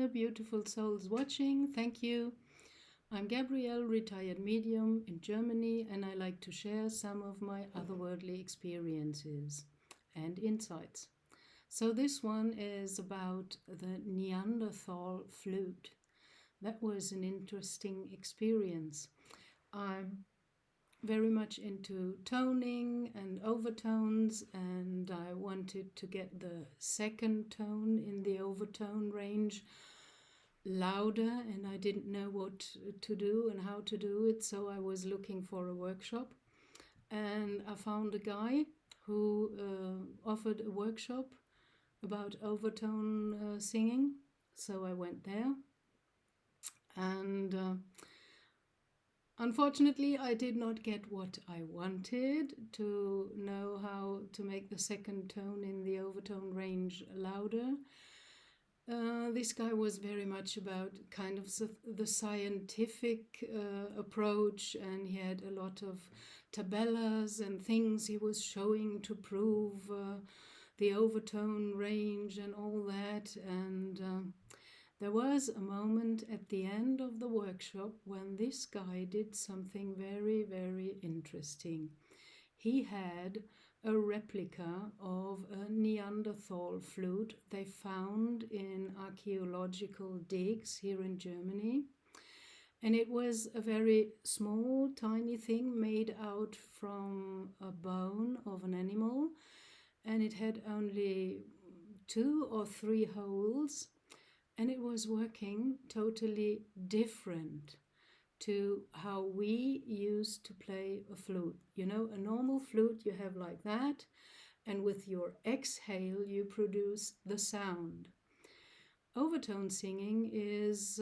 there, beautiful souls watching. Thank you. I'm Gabrielle, retired medium in Germany, and I like to share some of my otherworldly experiences and insights. So, this one is about the Neanderthal flute. That was an interesting experience. I'm very much into toning and overtones, and I wanted to get the second tone in the overtone range louder, and I didn't know what to do and how to do it, so I was looking for a workshop, and I found a guy who offered a workshop about overtone singing. So I went there, and unfortunately, I did not get what I wanted, to know how to make the second tone in the overtone range louder. This guy was very much about kind of the scientific approach, and he had a lot of tabellas and things he was showing to prove the overtone range and all that. And there was a moment at the end of the workshop when this guy did something very, very interesting. He had a replica of a Neanderthal flute they found in archaeological digs here in Germany. And it was a very small, tiny thing made out from a bone of an animal. And it had only 2 or 3 holes. And it was working totally different to how we used to play a flute. You know, a normal flute you have like that, and with your exhale you produce the sound. Overtone singing is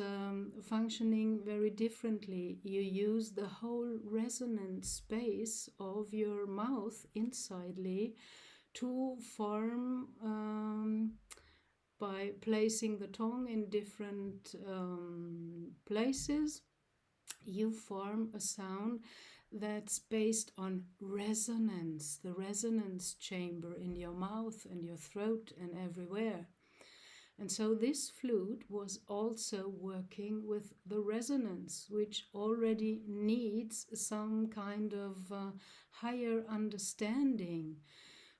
functioning very differently. You use the whole resonant space of your mouth insidely to form by placing the tongue in different places. You form a sound that's based on resonance, the resonance chamber in your mouth and your throat and everywhere. And so this flute was also working with the resonance, which already needs some kind of higher understanding,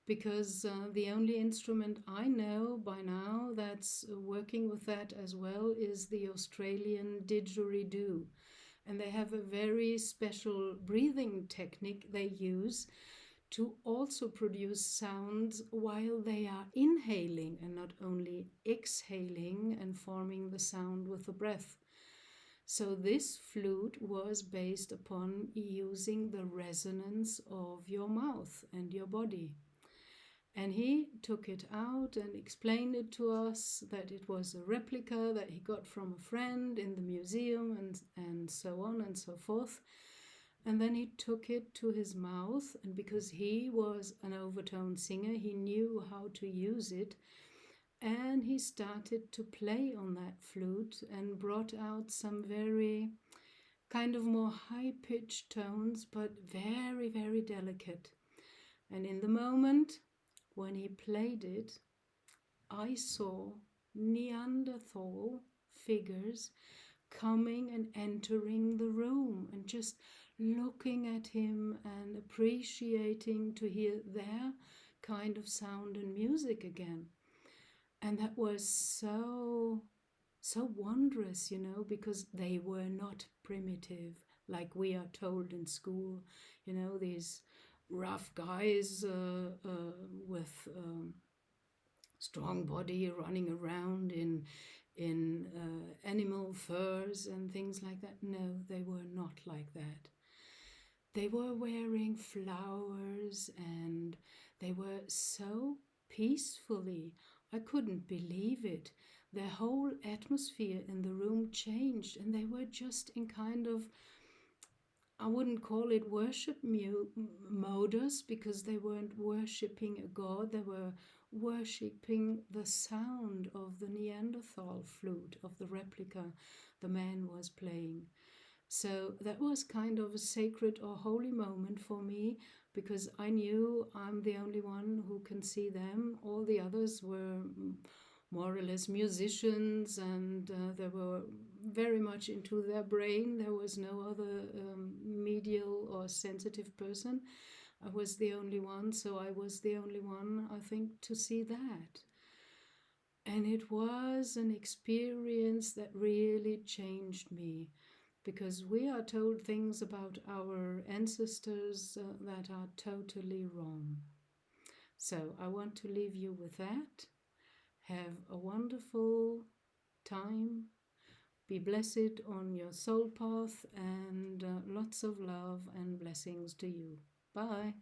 because the only instrument I know by now that's working with that as well is the Australian didgeridoo. And they have a very special breathing technique they use to also produce sounds while they are inhaling and not only exhaling and forming the sound with the breath. So this flute was based upon using the resonance of your mouth and your body. And he took it out and explained it to us that it was a replica that he got from a friend in the museum, and so on and so forth. And then he took it to his mouth, and because he was an overtone singer, he knew how to use it. And he started to play on that flute and brought out some very kind of more high-pitched tones, but very, very delicate. And in the moment when he played it, I saw Neanderthal figures coming and entering the room and just looking at him and appreciating to hear their kind of sound and music again. And that was so wondrous, you know, because they were not primitive like we are told in school, you know, these rough guys with strong body running around in animal furs and things like that. No, they were not like that. They were wearing flowers, and they were so peacefully. I couldn't believe it. Their whole atmosphere in the room changed, and they were just in kind of, I wouldn't call it worship modus, because they weren't worshipping a god. They were worshipping the sound of the Neanderthal flute, of the replica the man was playing. So that was kind of a sacred or holy moment for me, because I knew I'm the only one who can see them. All the others were more or less musicians, and they were very much into their brain. There was no other medial or sensitive person. I was the only one, so I was the only one, I think, to see that. And it was an experience that really changed me, because we are told things about our ancestors that are totally wrong. So I want to leave you with that. Have a wonderful time. Be blessed on your soul path, and lots of love and blessings to you. Bye.